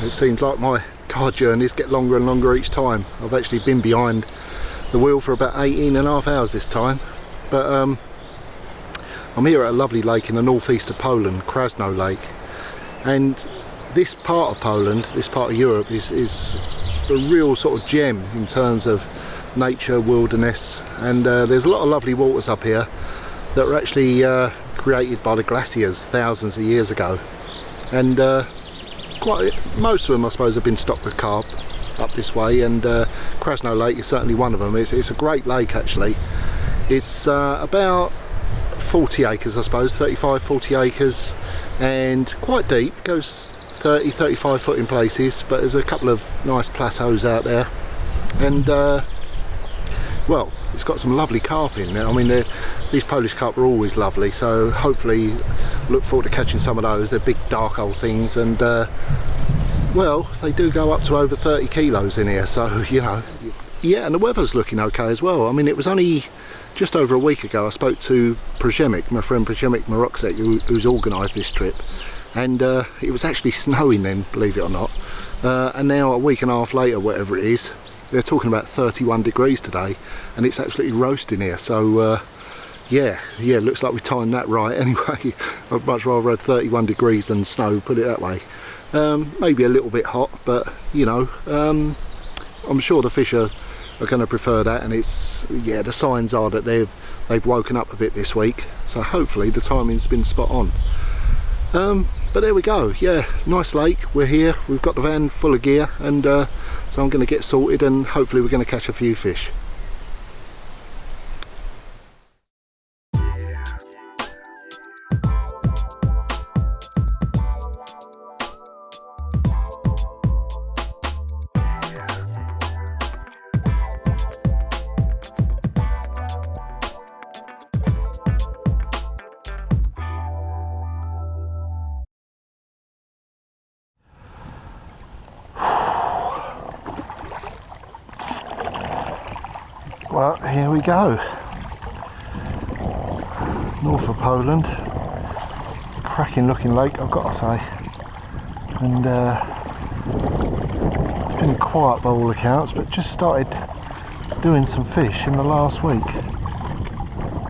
it seems like my car journeys get longer and longer each time. I've actually been behind the wheel for about 18.5 hours this time, but I'm here at a lovely lake in the northeast of Poland, Krazno Lake, and this part of Poland, this part of Europe is a real sort of gem in terms of nature, wilderness, and there's a lot of lovely waters up here that were actually created by the glaciers thousands of years ago, and most of them I suppose have been stocked with carp up this way, and Krazno Lake is certainly one of them. It's a great lake actually. It's about 40 acres I suppose, 35-40 acres, and quite deep, goes 30-35 foot in places, but there's a couple of nice plateaus out there, and well, it's got some lovely carp in there. I mean, these Polish carp are always lovely, so hopefully look forward to catching some of those. They're big dark old things, and well, they do go up to over 30 kilos in here, so you know. Yeah, and the weather's looking okay as well. I mean, it was only just over a week ago I spoke to Przemyk, my friend Przemyk Maroksek, who's organised this trip, and it was actually snowing then, believe it or not, and now a week and a half later, whatever it is, they're talking about 31 degrees today, and it's absolutely roasting here. So yeah, looks like we timed that right anyway. I'd much rather have 31 degrees than snow, put it that way. Maybe a little bit hot, but you know, I'm sure the fish are going to prefer that, and it's, yeah, the signs are that they've woken up a bit this week, so hopefully the timing's been spot on. But there we go. Yeah, nice lake. We're here, we've got the van full of gear, and so I'm going to get sorted, and hopefully we're going to catch a few fish. Well, here we go. North of Poland. Cracking looking lake, I've got to say. And it's been quiet by all accounts, but just started doing some fish in the last week.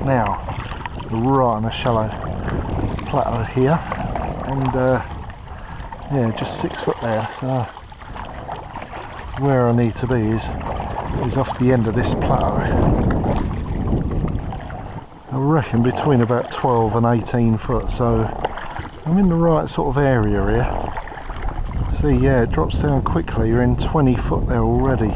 Now, we're right on a shallow plateau here, and yeah, just 6 foot there, so where I need to be is off the end of this plateau. I reckon between about 12 and 18 foot, so I'm in the right sort of area here. See, yeah, it drops down quickly. You're in 20 foot there already.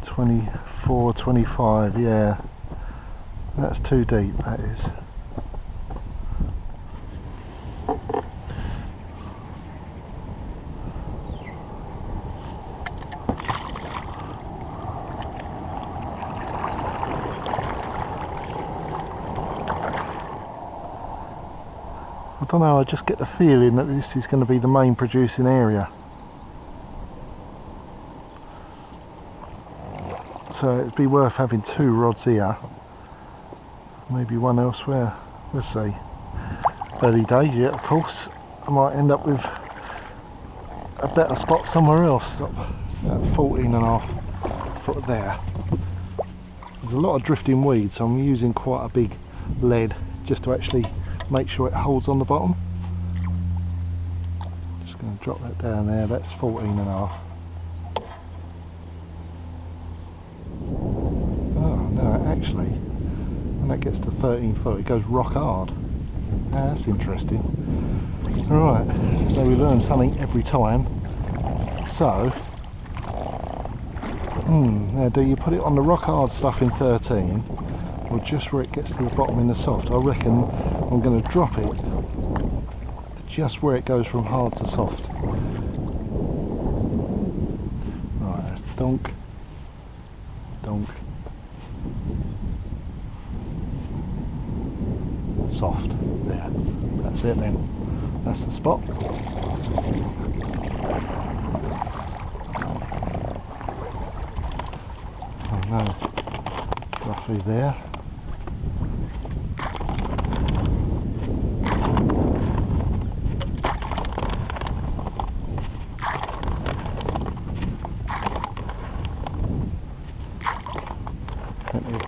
$24, $25, yeah. That's too deep, that is. I don't know, I just get the feeling that this is going to be the main producing area. So it'd be worth having 2 rods here, maybe one elsewhere, we'll see. Early days yet, of course. I might end up with a better spot somewhere else, at 14.5 foot there. There's a lot of drifting weeds, so I'm using quite a big lead just to actually make sure it holds on the bottom. Just going to drop that down there, that's 14.5. Oh no, actually, when that gets to 13 foot it goes rock hard. Now that's interesting. Right, so we learn something every time. So, now do you put it on the rock hard stuff in 13, or just where it gets to the bottom in the soft? I reckon I'm going to drop it just where it goes from hard to soft. Right, that's donk, donk, soft. There, that's it then. That's the spot. Oh no, roughly there.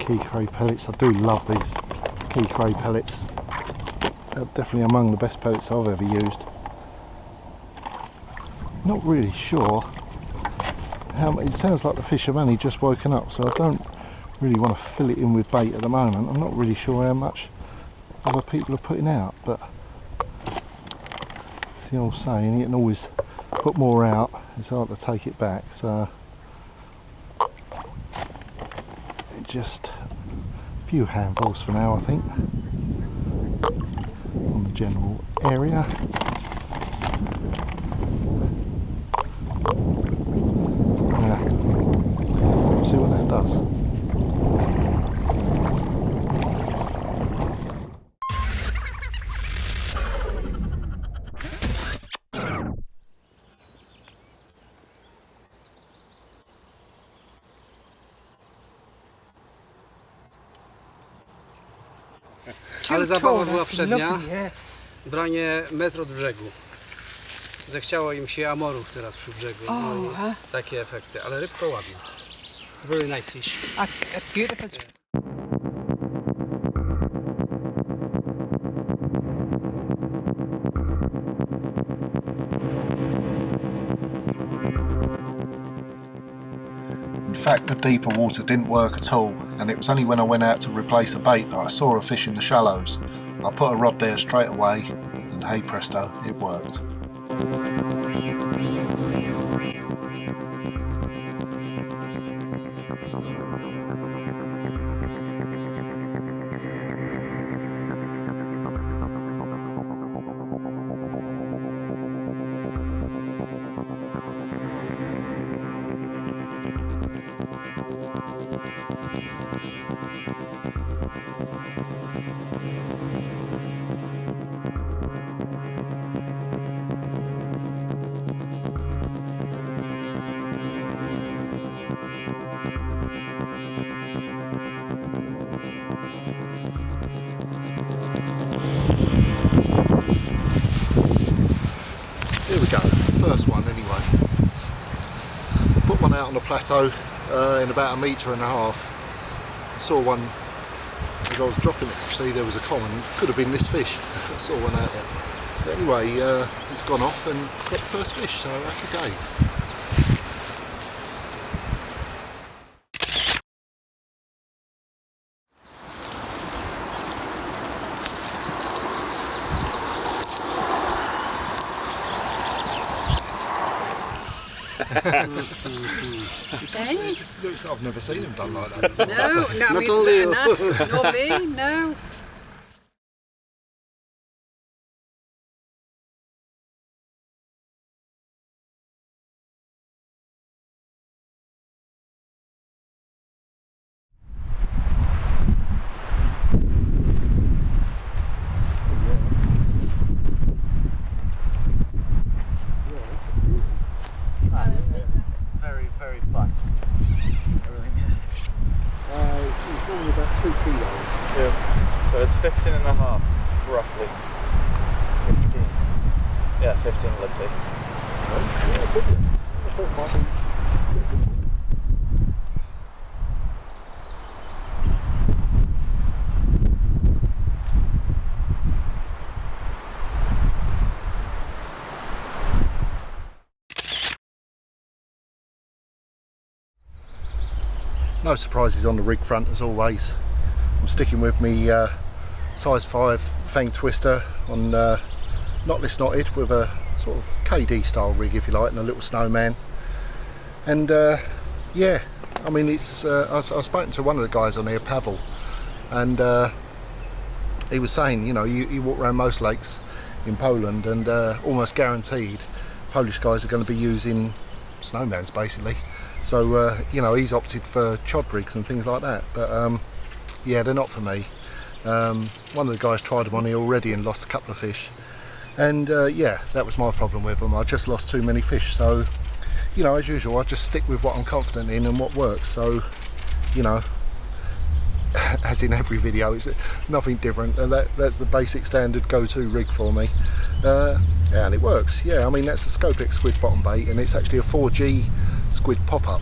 key cray pellets. I do love these key cray pellets. They're definitely among the best pellets I've ever used. Not really sure how much. It sounds like the fish have only just woken up, so I don't really want to fill it in with bait at the moment. I'm not really sure how much other people are putting out, but it's the old saying, you can always put more out, it's hard to take it back, so just a few handfuls for now, I think, on the general area. We'll see what that does. Ale zabawa była przednia. Branie metr od brzegu. Zechciało im się amorów teraz przy brzegu. No i takie efekty, ale rybka ładna. Very nice fish. A beautiful. In fact, the deeper water didn't work at all, and it was only when I went out to replace the bait that I saw a fish in the shallows. I put a rod there straight away, and hey presto, it worked. Here we go, first one anyway. Put one out on the plateau in about 1.5 meters. I saw one as I was dropping it, actually there was a common, could have been this fish. I saw one out there. But anyway, it's gone off and got the first fish, so happy days. I've never seen him done like that before. No, Not only you. not me, no. Very fun. She's normally about 2 kilos. Yeah. So it's 15 and a half, roughly. 15. Yeah, 15, let's say. Yeah, good. I thought it might be. No surprises on the rig front as always. I'm sticking with me size 5 fang twister on knotless knotted with a sort of KD style rig if you like, and a little snowman. And yeah, I mean it's I was spoken to one of the guys on here, Pavel, and he was saying, you know, you walk around most lakes in Poland and almost guaranteed Polish guys are going to be using snowmans basically. So you know, he's opted for chod rigs and things like that, but yeah, they're not for me. One of the guys tried them on here already and lost a couple of fish, and yeah, that was my problem with them. I just lost too many fish. So, you know, as usual, I just stick with what I'm confident in and what works. So, you know, as in every video, it's nothing different, and that's the basic standard go-to rig for me. Yeah, and it works. Yeah, I mean, that's the Scopex squid bottom bait, and it's actually a 4G squid pop-up.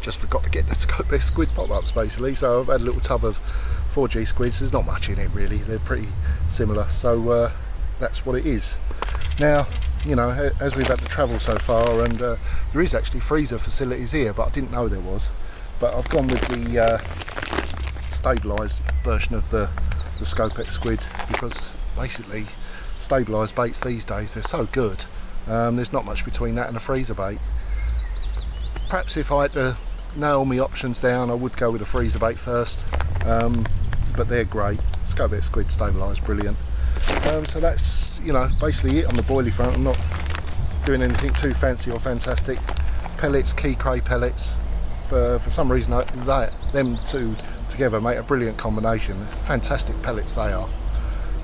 just forgot to get the scope squid pop-ups basically, so I've had a little tub of 4G squids. There's not much in it really, they're pretty similar, so that's what it is. Now, you know, as we've had to travel so far, and there is actually freezer facilities here, but I didn't know there was. But I've gone with the stabilised version of the Scopex squid, because basically stabilised baits these days, they're so good. There's not much between that and a freezer bait. Perhaps if I had to nail my options down, I would go with a freezer bait first, but they're great. Scopex squid stabilised, brilliant. So that's, you know, basically it on the boilie front. I'm not doing anything too fancy or fantastic. Pellets, key cray pellets, for some reason them two together make a brilliant combination. Fantastic pellets they are.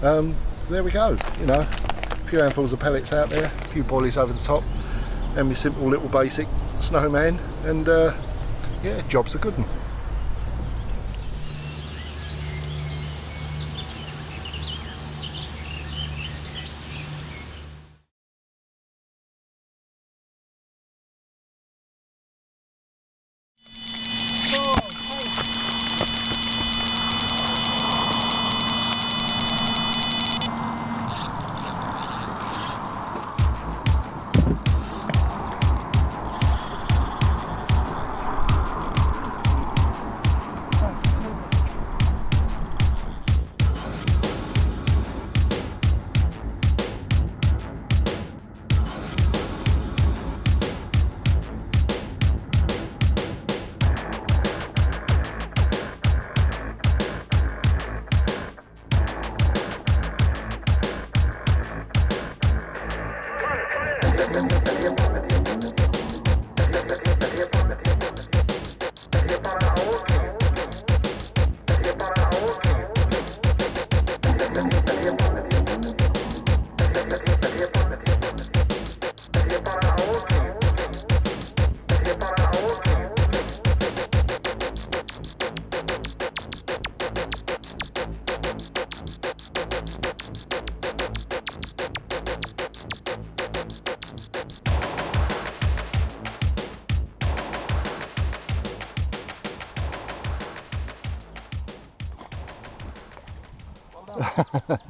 So there we go, you know, a few handfuls of pellets out there, a few boilies over the top, and my simple little basic snowman, and yeah, job's a good one.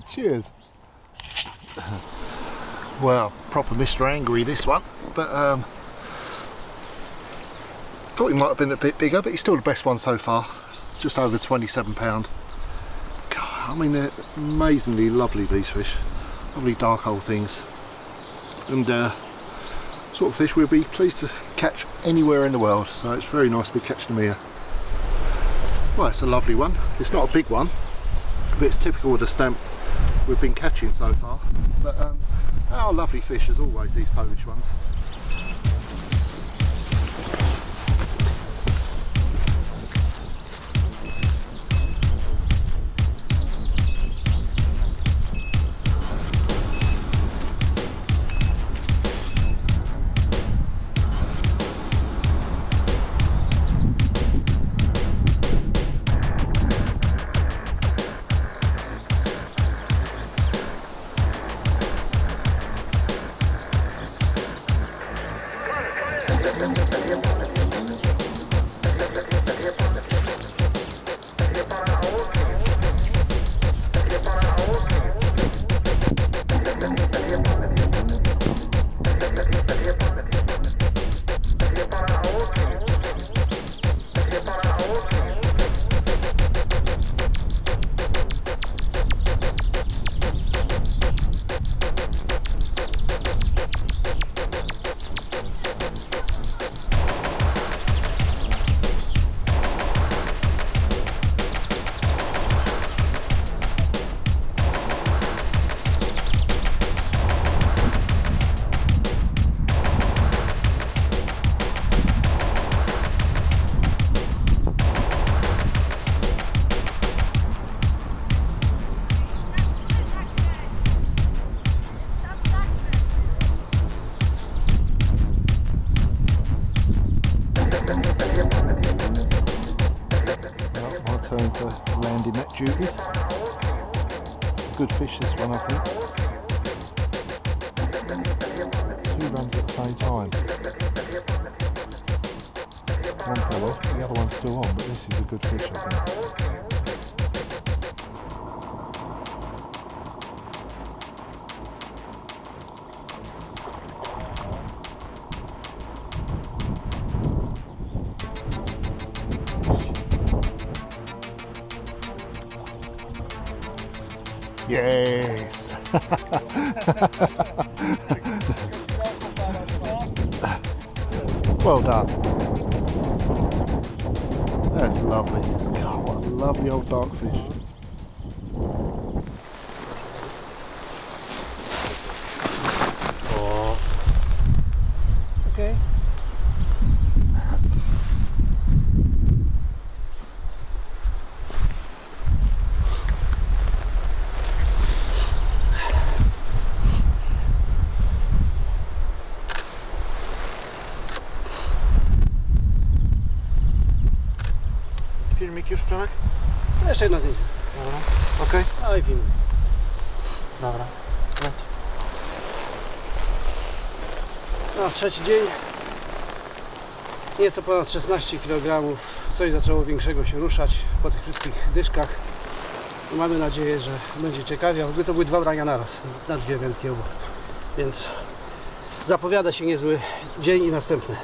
Cheers. Well, proper Mr. Angry this one, but thought he might have been a bit bigger, but he's still the best one so far. Just over 27 pound. God, I mean, they're amazingly lovely, these fish. Lovely dark hole things, and sort of fish we'll be pleased to catch anywhere in the world, so it's very nice to be catching them here. Well, it's a lovely one. It's not a big one, but it's typical of the stamp we've been catching so far. But oh, lovely fish as always, these Polish ones. Turn for landing net duties. Good fish this one, I think. Two runs at the same time. One fell off, the other one's still on, but this is a good fish, I think. Yes! Well done. That's lovely. God, what a lovely old dark fish. Oh. Okay. Filmik już, Przemek? Jeszcze jedna zdjęcie. Dobra, okej. No i film. Dobra. No, trzeci dzień. Nieco ponad 16 kg. Coś zaczęło większego się ruszać po tych wszystkich dyszkach. I mamy nadzieję, że będzie ciekawie. W ogóle to były 2 brania naraz, na 2 wędki obok. Więc zapowiada się niezły dzień i następny.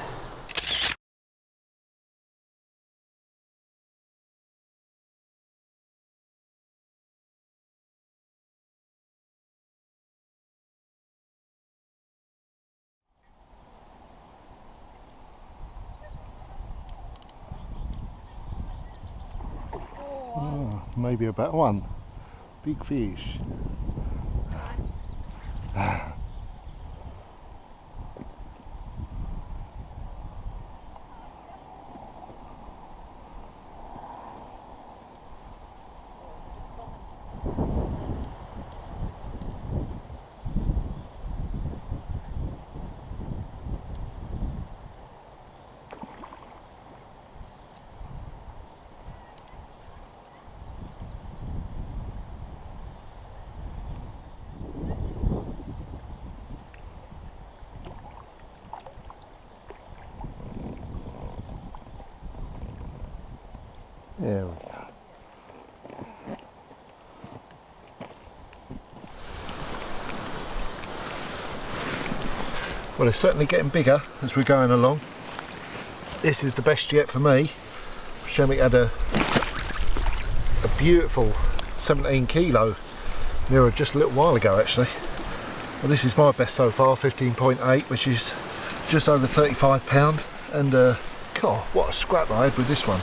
Oh, maybe a better one. Big fish. There we go. Well, it's certainly getting bigger as we're going along. This is the best yet for me. Shemik had a beautiful 17 kilo near just a little while ago actually. Well, this is my best so far, 15.8, which is just over 35 pound. And God, what a scrap I had with this one.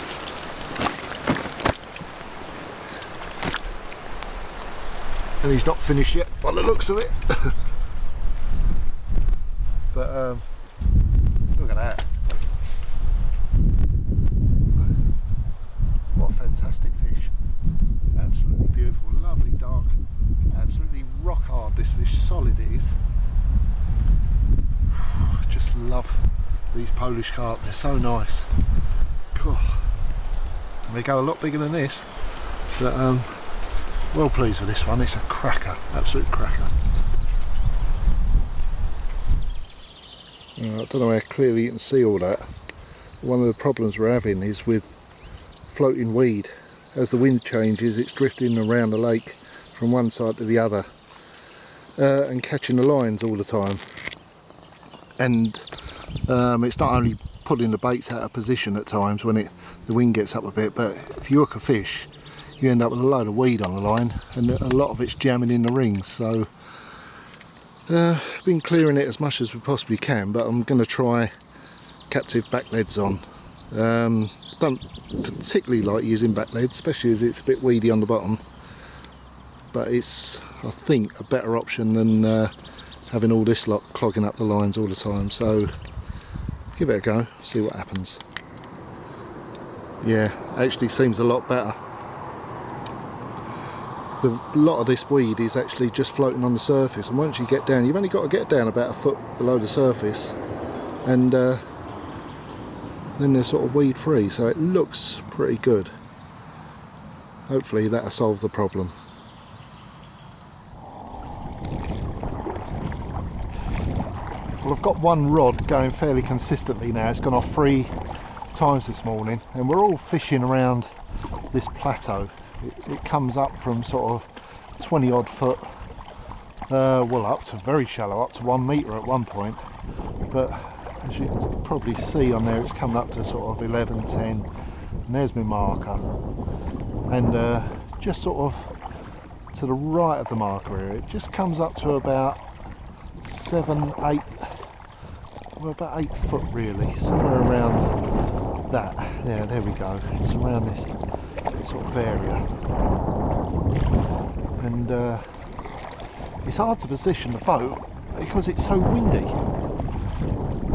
And he's not finished yet by the looks of it. But look at that. What a fantastic fish. Absolutely beautiful, lovely dark, absolutely rock hard this fish, solid it is. Just love these Polish carp, they're so nice. God. They go a lot bigger than this, but well pleased with this one. It's a cracker, absolute cracker. I don't know how clearly you can see all that. One of the problems we're having is with floating weed. As the wind changes, it's drifting around the lake from one side to the other and catching the lines all the time. And it's not only pulling the baits out of position at times when the wind gets up a bit, but if you hook a fish, you end up with a load of weed on the line, and a lot of it's jamming in the rings. So been clearing it as much as we possibly can, but I'm going to try captive back leads on. Don't particularly like using back leads, especially as it's a bit weedy on the bottom, but it's, I think, a better option than having all this lot clogging up the lines all the time. So give it a go, see what happens. Yeah, actually seems a lot better. A lot of this weed is actually just floating on the surface, and once you get down, you've only got to get down about a foot below the surface, and then they're sort of weed free, so it looks pretty good. Hopefully that'll solve the problem. Well, I've got one rod going fairly consistently now. It's gone off three times this morning, and we're all fishing around this plateau. It comes up from sort of 20 odd foot, well, up to very shallow, up to 1 metre at one point, but as you can probably see on there, it's coming up to sort of 11, 10, and there's my marker, and just sort of to the right of the marker area, it just comes up to about 7, 8, well, about 8 foot really, somewhere around that. Yeah, there we go. It's around this sort of area, and it's hard to position the boat because it's so windy.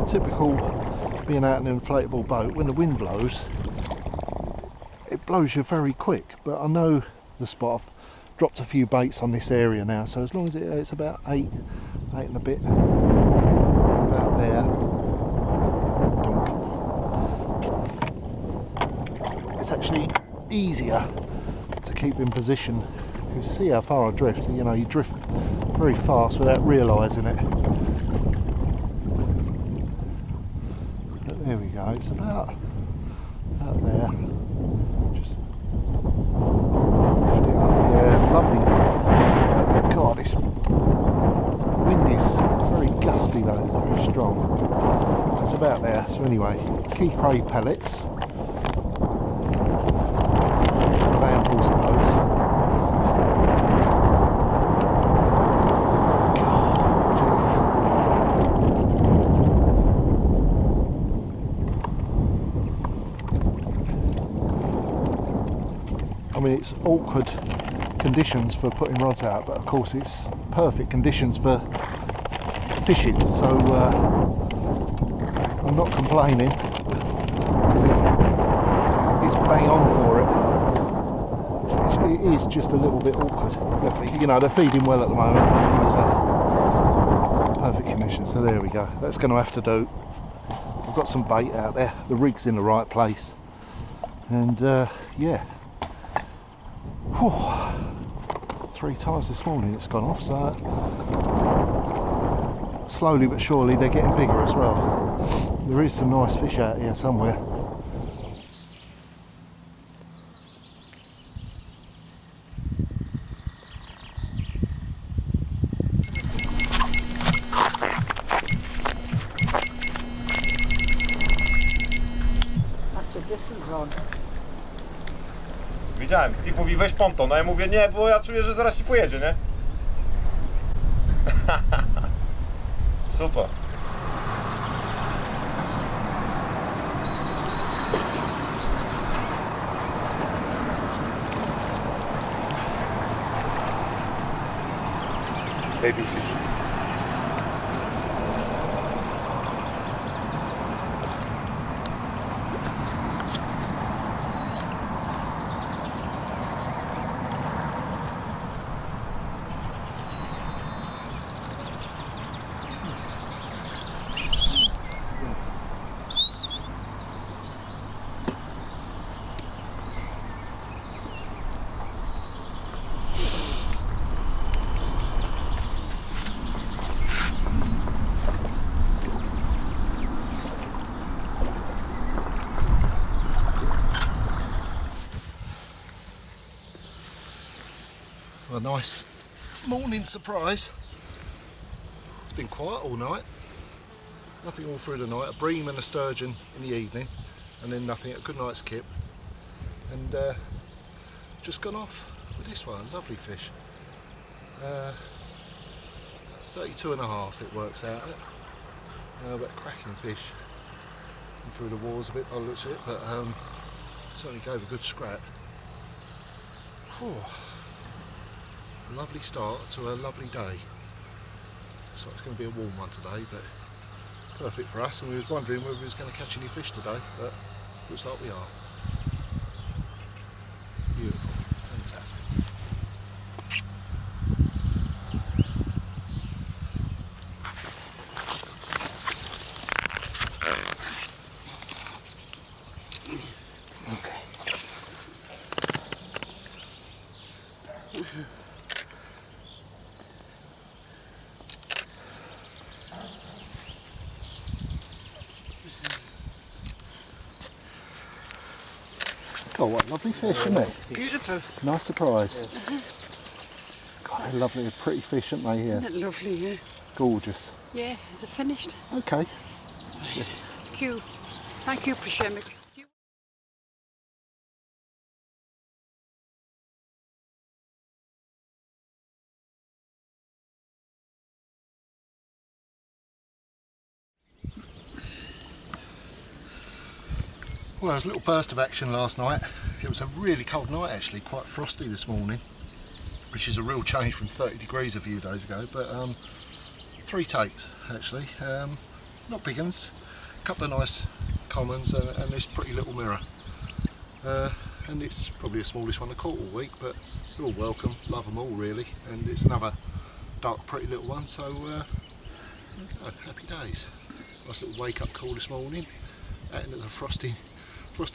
Typical being out in an inflatable boat, when the wind blows, it blows you very quick. But I know the spot. I've dropped a few baits on this area now, so as long as it's about 8 and a bit, about there. Dunk. It's actually easier to keep in position. You can see how far I drift. You know, you drift very fast without realising it. But there we go. It's about there. Just lift it up. Yeah, lovely. God, this wind is very gusty though, very strong. It's about there. So anyway, key cray pellets. Handfuls of those. I mean, it's awkward conditions for putting rods out, but of course it's perfect conditions for fishing, so I'm not complaining because it's bang on for it. It is just a little bit awkward. You know, they're feeding well at the moment. It's perfect conditions, so there we go. That's going to have to do. I've got some bait out there. The rig's in the right place, and yeah. Whew. 3 times this morning it's gone off, so slowly but surely they're getting bigger as well. There is some nice fish out here somewhere. That's a different rod. Widziałem, Steve mówi weź ponton, a ja mówię nie, bo ja czuję, że zaraz ci pojedzie, nie? Super. Baby fish. A nice morning surprise. It's been quiet all night, nothing all through the night, a bream and a sturgeon in the evening, and then nothing, a good night's kip, and just gone off with this one, lovely fish. 32.5 it works out at, but cracking fish, and through the walls a bit by the looks of it, but certainly gave a good scrap. Whew. A lovely start to a lovely day. So it's going to be a warm one today, but perfect for us, and we was wondering whether we was going to catch any fish today, but looks like we are. Beautiful, fantastic. God, what a lovely fish, isn't it? Beautiful. Nice surprise. God, they're lovely, they're pretty fish, aren't they here? Isn't it lovely, yeah? Gorgeous. Yeah, is it finished? Okay. Thank you. Thank you, Prashemik. Well, there was a little burst of action last night. It was a really cold night actually, quite frosty this morning, which is a real change from 30 degrees a few days ago, but 3 takes actually, not big ones, a couple of nice commons and this pretty little mirror. And it's probably the smallest one I caught all week, but they're all welcome, love them all really, and it's another dark pretty little one, so happy days. Nice little wake up call this morning, and it's a frosty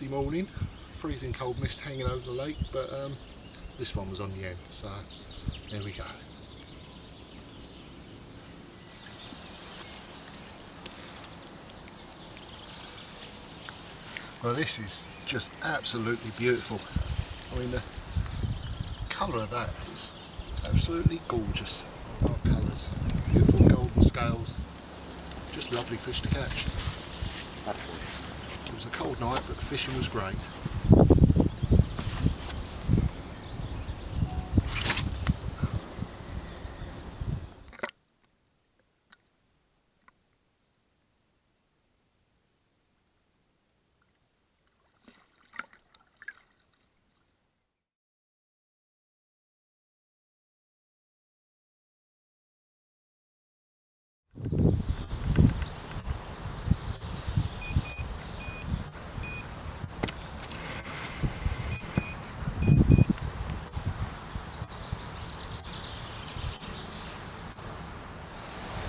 morning, freezing cold mist hanging over the lake, but this one was on the end, so there we go. Well, this is just absolutely beautiful. I mean, the colour of that is absolutely gorgeous. Dark colours, beautiful golden scales, just lovely fish to catch. It was a cold night, but the fishing was great.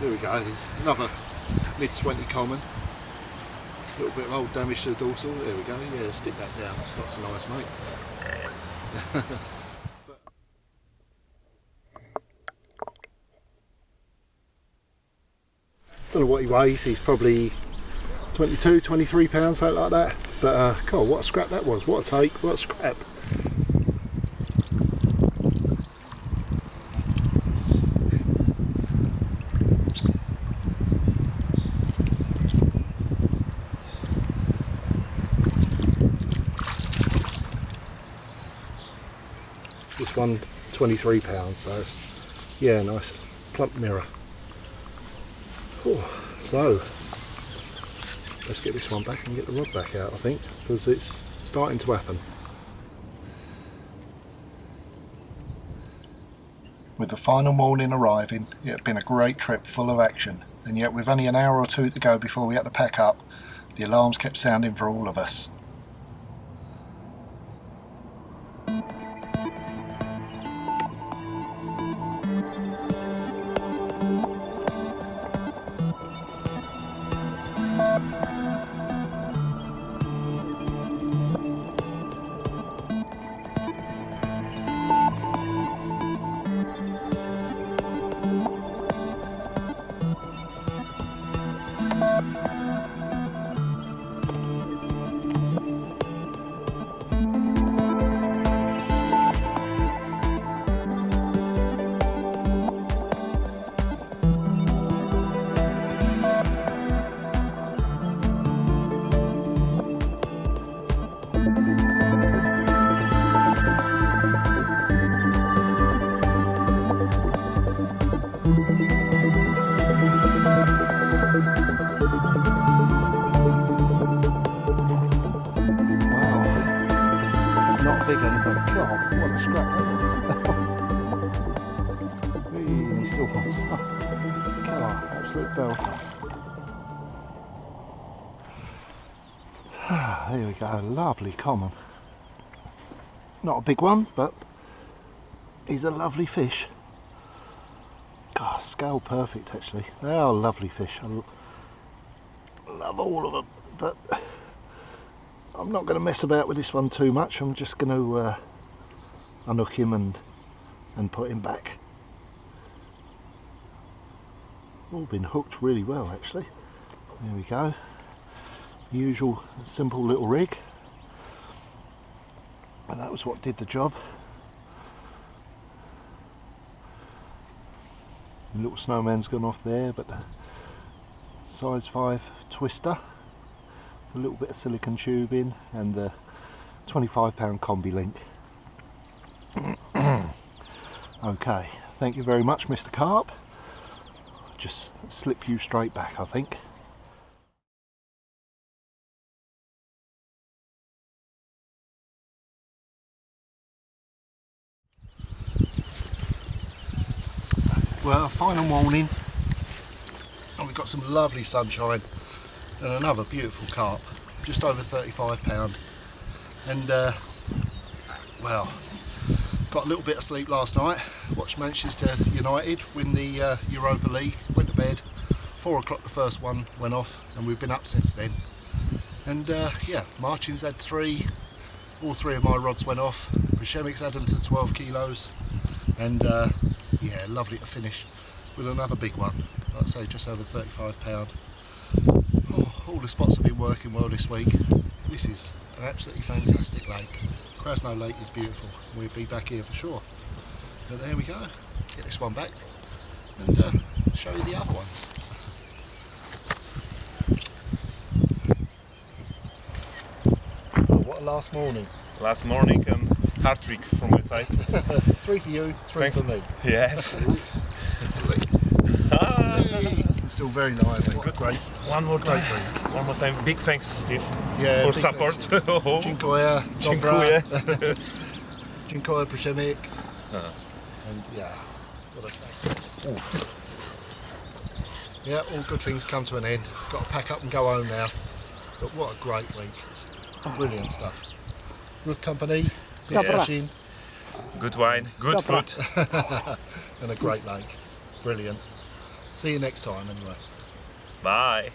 There we go, another mid-20 common. A little bit of old damage to the dorsal. There we go, yeah, stick that down, that's not so nice, mate. Don't know what he weighs, he's probably 22, 23 pounds, something like that. But God, what a scrap that was, what a take, what a scrap. This one 23 pounds, so yeah, nice plump mirror. Oh, so let's get this one back and get the rod back out, I think, because it's starting to happen. With the final morning arriving, it had been a great trip full of action, and yet with only an hour or two to go before we had to pack up, the alarms kept sounding for all of us. Big one, but God, what a scrap that was. Really still wants some. God, absolute belter. There we go, lovely common. Not a big one, but he's a lovely fish. God, scale perfect actually. They are lovely fish. I love all of them, but I'm not going to mess about with this one too much. I'm just going to unhook him and put him back. All been hooked really well actually. There we go. Usual simple little rig. But that was what did the job. The little snowman's gone off there, but the size 5 twister, a little bit of silicone tubing, and a 25-pound combi link. Okay, thank you very much, Mr. Carp. Just slip you straight back, I think. Well, final morning, and we've got some lovely sunshine and another beautiful carp, just over 35 pound. And well, got a little bit of sleep last night, watched Manchester United win the Europa League, went to bed, 4 o'clock the first one went off, and we've been up since then. And yeah, Martin's had 3, all 3 of my rods went off, Proshemic's had them to 12 kilos, and yeah, lovely to finish with another big one, like I say, just over 35 pound. Oh, all the spots have been working well this week. This is an absolutely fantastic lake. Krazno Lake is beautiful. We'll be back here for sure. But there we go. Get this one back and show you the other ones. Oh, what a last morning. Last morning and hard trick from my side. 3 for you, 3 for me. Yes. It's still very lively. Great. One more time. One more time. Big thanks, Steve, Yeah, for big support. Dziękuję. Dziękuję. Dziękuję, Proshemic. And yeah, what a thing. Yeah, all good things come to an end. Got to pack up and go home now. But what a great week. Brilliant stuff. Good company, good fishing. Good wine, good food. And a great lake. Brilliant. See you next time anyway. Bye.